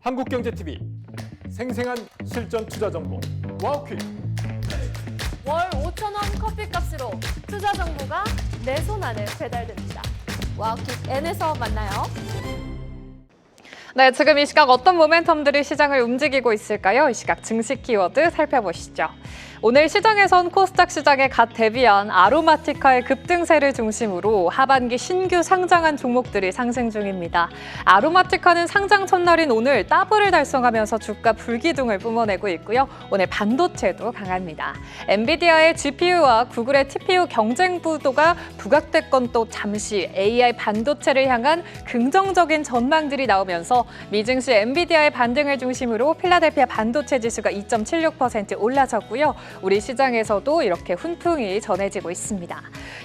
한국경제TV 생생한 실전 투자 정보 와우퀵. 월 5,000원 커피값으로 투자 정보가 내 손 안에 배달됩니다. 와우킥 N에서 만나요. 네, 지금 이 시각 어떤 모멘텀들이 시장을 움직이고 있을까요? 이 시각 증시 키워드 살펴보시죠. 오늘 시장에선 코스닥 시장에 갓 데뷔한 아로마티카의 급등세를 중심으로 하반기 신규 상장한 종목들이 상승 중입니다. 아로마티카는 상장 첫날인 오늘 더블을 달성하면서 주가 불기둥을 뿜어내고 있고요. 오늘 반도체도 강합니다. 엔비디아의 GPU와 구글의 TPU 경쟁 구도가 부각됐건 또 잠시 AI 반도체를 향한 긍정적인 전망들이 나오면서 미증시 엔비디아의 반등을 중심으로 필라델피아 반도체 지수가 2.76% 올라섰고요. 우리 시장에서도 이렇게 훈풍이 전해지고 있습니다.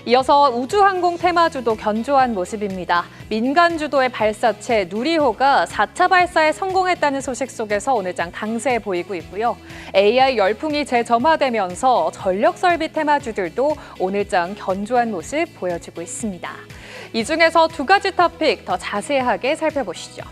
이어서 우주항공 테마주도 견조한 모습입니다. 민간 주도의 발사체 누리호가 4차 발사에 성공했다는 소식 속에서 오늘장 강세 보이고 있고요. AI 열풍이 재점화되면서 전력 설비 테마주들도 오늘장 견조한 모습 보여주고 있습니다. 이 중에서 두 가지 토픽 더 자세하게 살펴보시죠.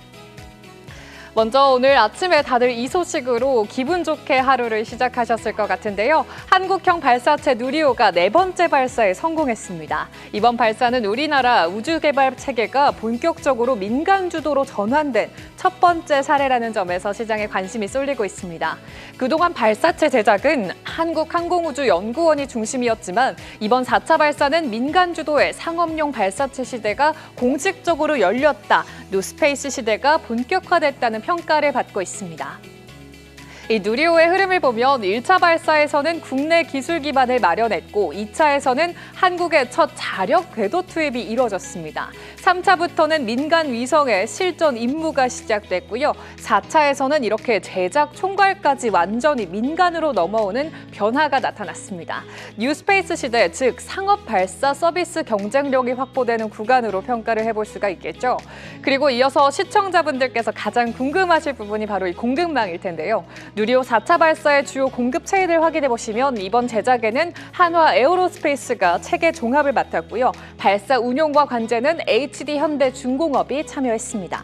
먼저 오늘 아침에 다들 이 소식으로 기분 좋게 하루를 시작하셨을 것 같은데요. 한국형 발사체 누리호가 4번째 발사에 성공했습니다. 이번 발사는 우리나라 우주개발 체계가 본격적으로 민간 주도로 전환된 첫 번째 사례라는 점에서 시장에 관심이 쏠리고 있습니다. 그동안 발사체 제작은 한국항공우주연구원이 중심이었지만 이번 4차 발사는 민간 주도의 상업용 발사체 시대가 공식적으로 열렸다. 뉴스페이스 시대가 본격화됐다는 평가를 받고 있습니다. 이 누리호의 흐름을 보면 1차 발사에서는 국내 기술 기반을 마련했고 2차에서는 한국의 첫 자력 궤도 투입이 이뤄졌습니다. 3차부터는 민간 위성의 실전 임무가 시작됐고요. 4차에서는 이렇게 제작 총괄까지 완전히 민간으로 넘어오는 변화가 나타났습니다. 뉴스페이스 시대, 즉 상업 발사 서비스 경쟁력이 확보되는 구간으로 평가를 해볼 수가 있겠죠. 그리고 이어서 시청자분들께서 가장 궁금하실 부분이 바로 이 공급망일 텐데요. 누리호 4차 발사의 주요 공급 체인을 확인해 보시면 이번 제작에는 한화 에어로스페이스가 체계 종합을 맡았고요. 발사 운용과 관제는 HD 현대중공업이 참여했습니다.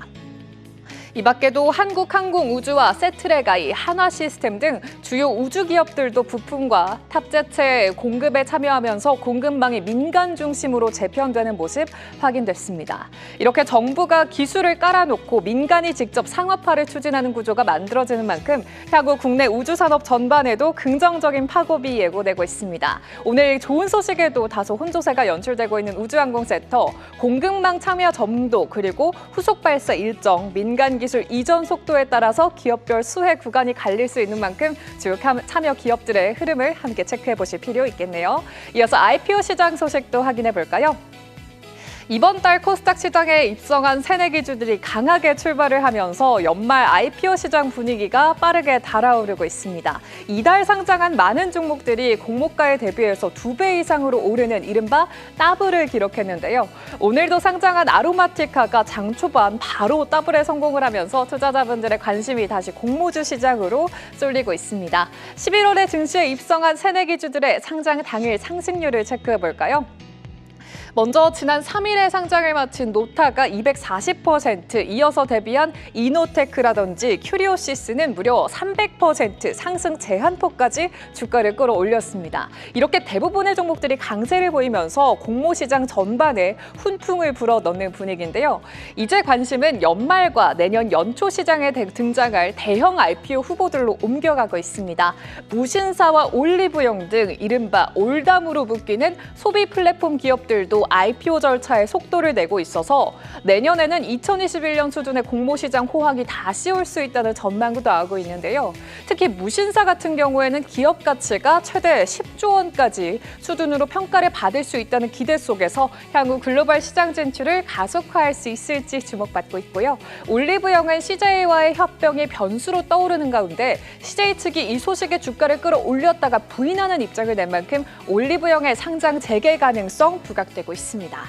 이 밖에도 한국항공우주와 세트레가이, 한화시스템 등 주요 우주 기업들도 부품과 탑재체 공급에 참여하면서 공급망이 민간 중심으로 재편되는 모습 확인됐습니다. 이렇게 정부가 기술을 깔아놓고 민간이 직접 상업화를 추진하는 구조가 만들어지는 만큼 향후 국내 우주산업 전반에도 긍정적인 파급이 예고되고 있습니다. 오늘 좋은 소식에도 다소 혼조세가 연출되고 있는 우주항공 섹터, 공급망 참여 점도 그리고 후속 발사 일정, 민간 기술 이전 속도에 따라서 기업별 수혜 구간이 갈릴 수 있는 만큼 주요 참여 기업들의 흐름을 함께 체크해 보실 필요 있겠네요. 이어서 IPO 시장 소식도 확인해 볼까요? 이번 달 코스닥 시장에 입성한 새내기주들이 강하게 출발을 하면서 연말 IPO 시장 분위기가 빠르게 달아오르고 있습니다. 이달 상장한 많은 종목들이 공모가에 대비해서 2배 이상으로 오르는 이른바 더블을 기록했는데요. 오늘도 상장한 아로마티카가 장 초반 바로 더블에 성공을 하면서 투자자분들의 관심이 다시 공모주 시장으로 쏠리고 있습니다. 11월에 증시에 입성한 새내기주들의 상장 당일 상승률을 체크해 볼까요? 먼저 지난 3일에 상장을 마친 노타가 240%, 이어서 데뷔한 이노테크라든지 큐리오시스는 무려 300% 상승 제한폭까지 주가를 끌어올렸습니다. 이렇게 대부분의 종목들이 강세를 보이면서 공모시장 전반에 훈풍을 불어넣는 분위기인데요. 이제 관심은 연말과 내년 연초 시장에 등장할 대형 IPO 후보들로 옮겨가고 있습니다. 무신사와 올리브영 등 이른바 올담으로 묶이는 소비 플랫폼 기업들도 IPO 절차에 속도를 내고 있어서 내년에는 2021년 수준의 공모시장 호황이 다시 올 수 있다는 전망도 나오고 있는데요. 특히 무신사 같은 경우에는 기업 가치가 최대 10조 원까지 수준으로 평가를 받을 수 있다는 기대 속에서 향후 글로벌 시장 진출을 가속화할 수 있을지 주목받고 있고요. 올리브영은 CJ와의 협병이 변수로 떠오르는 가운데 CJ 측이 이 소식에 주가를 끌어올렸다가 부인하는 입장을 낸 만큼 올리브영의 상장 재개 가능성 부각되고 있습니다.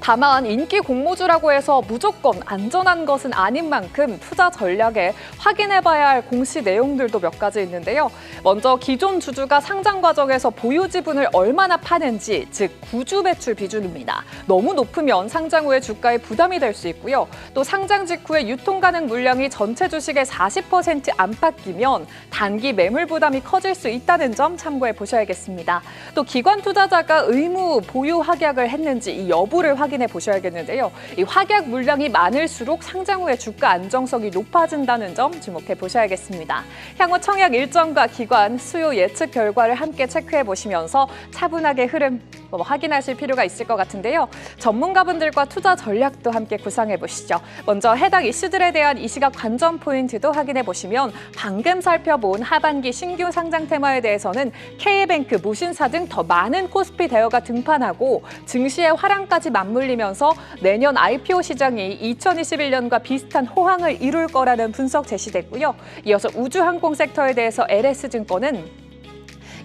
다만 인기 공모주라고 해서 무조건 안전한 것은 아닌 만큼 투자 전략에 확인해봐야 할 공시 내용들도 몇 가지 있는데요. 먼저 기존 주주가 상장 과정에서 보유 지분을 얼마나 파는지, 즉 구주 매출 비중입니다. 너무 높으면 상장 후에 주가에 부담이 될 수 있고요. 또 상장 직후에 유통 가능 물량이 전체 주식의 40% 안팎이면 단기 매물 부담이 커질 수 있다는 점 참고해 보셔야겠습니다. 또 기관 투자자가 의무 보유 확약을 했는지 이 여부를 확인해 보셔야겠는데요. 이 확약 물량이 많을수록 상장 후에 주가 안정성이 높아진다는 점 주목해 보셔야겠습니다. 향후 청약 일정과 기관 수요 예측 결과를 함께 체크해 보시면서 차분하게 흐름 확인하실 필요가 있을 것 같은데요. 전문가분들과 투자 전략도 함께 구상해 보시죠. 먼저 해당 이슈들에 대한 이 시각 관전 포인트도 확인해 보시면 방금 살펴본 하반기 신규 상장 테마에 대해서는 K뱅크, 무신사 등 더 많은 코스피 대여가 등판하고 증시의 화랑까지 맞물리면서 내년 IPO 시장이 2021년과 비슷한 호황을 이룰 거라는 분석 제시됐고요. 이어서 우주항공 섹터에 대해서 LS증권은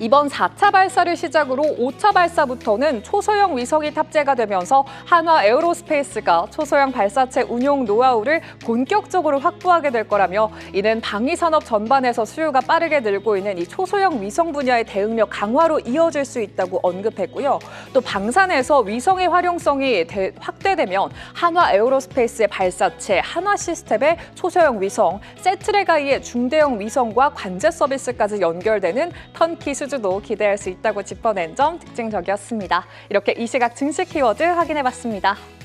이번 4차 발사를 시작으로 5차 발사부터는 초소형 위성이 탑재가 되면서 한화 에어로스페이스가 초소형 발사체 운용 노하우를 본격적으로 확보하게 될 거라며 이는 방위산업 전반에서 수요가 빠르게 늘고 있는 이 초소형 위성 분야의 대응력 강화로 이어질 수 있다고 언급했고요. 또 방산에서 위성의 활용성이 확대되면 한화 에어로스페이스의 발사체, 한화 시스템의 초소형 위성, 세트레가이의 중대형 위성과 관제 서비스까지 연결되는 턴키 수주도 기대할 수 있다고 짚어낸 점 특징적이었습니다. 이렇게 이 시각 증시 키워드 확인해봤습니다.